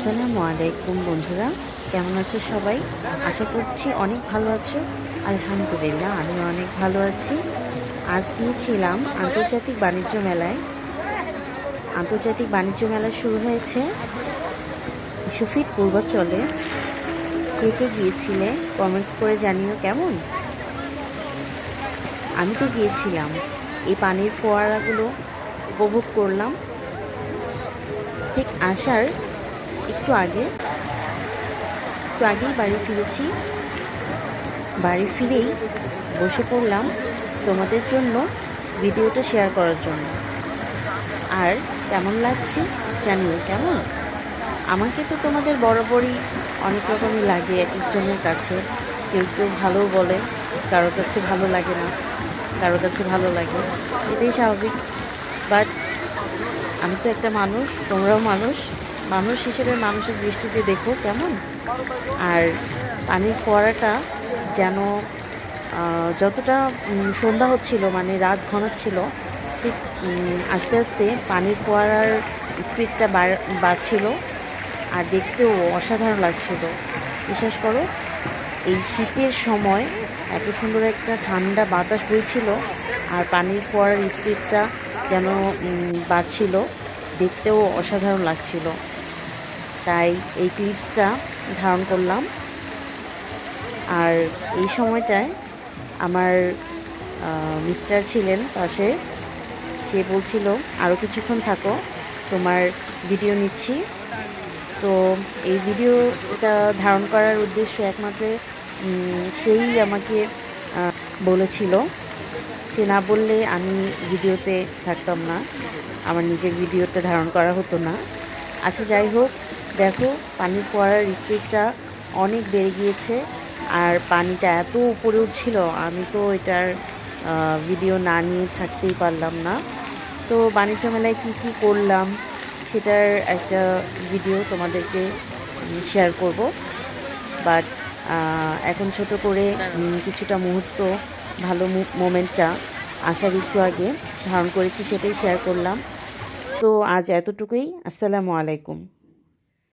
আসসালামু আলাইকুম বন্ধুরা, কেমন আছো সবাই? আশা করছি অনেক ভালো আছো। আলহামদুলিল্লাহ, আমিও অনেক ভালো আছি। আজ গিয়েছিলাম আন্তর্জাতিক বাণিজ্য মেলায়। আন্তর্জাতিক বাণিজ্য মেলা শুরু হয়েছে সুফিদ পূর্বাচলে। কে কে গিয়েছিলে কমেন্টস করে জানিও কেমন। আমি তো গিয়েছিলাম, এই পানির ফোয়ারাগুলো উপভোগ করলাম। ঠিক আসার একটু আগেই বাড়ি ফিরেছি। বাড়ি ফিরেই বসে পড়লাম তোমাদের জন্য ভিডিওটা শেয়ার করার জন্য। আর কেমন লাগছে জানিও কেমন। আমাকে তো তোমাদের বরাবরই অনেক রকমই লাগে এক একজনের কাছে। কেউ কেউ ভালো বলে, কারোর কাছে ভালো লাগে না, কারোর কাছে ভালো লাগে, এটাই স্বাভাবিক। বাট আমি তো একটা মানুষ, তোমরাও মানুষ। মানুষ হিসেবে মানুষের দৃষ্টিতে দেখো কেমন। আর পানির ফোয়ারাটা যেন যতটা সন্ধ্যা হচ্ছিল, মানে রাত ঘনাচ্ছিল, ঠিক আস্তে আস্তে পানির ফোয়ারার স্পিডটা বাড়ছিল। আর দেখতেও অসাধারণ লাগছিল। বিশ্বাস করো, এই শীতের সময় এত সুন্দর একটা ঠান্ডা বাতাস বইছিল, আর পানির ফোয়ারার স্পিডটা যেন বাড়ছিল, দেখতেও অসাধারণ লাগছিল। তাই এই ক্লিপসটা ধারণ করলাম। আর এই সময়টায় আমার মিস্টার ছিলেন পাশে। সে বলছিল আরও কিছুক্ষণ থাকো, তোমার ভিডিও নিচ্ছি। তো এই ভিডিওটা ধারণ করার উদ্দেশ্য একমাত্র সেই আমাকে বলেছিল। সে না বললে আমি ভিডিওতে থাকতাম না, আমার নিজের ভিডিওটা ধারণ করা হতো না। আচ্ছা, যাই হোক, দেখো পানির ফোয়ারার স্পিডটা অনেক বেড়ে গিয়েছে, আর পানিটা এত উপরে উঠছিল, আমি তো এটার ভিডিও না নিয়ে থাকতেই পারলাম না। তো বাণিজ্য মেলায় কী কী করলাম সেটার একটা ভিডিও তোমাদেরকে শেয়ার করব। বাট এখন ছোট করে কিছুটা মুহূর্ত, ভালো মোমেন্টটা আসার একটু আগে ধারণ করেছি, সেটাই শেয়ার করলাম। তো আজ এতটুকুই। আসসালামু আলাইকুম।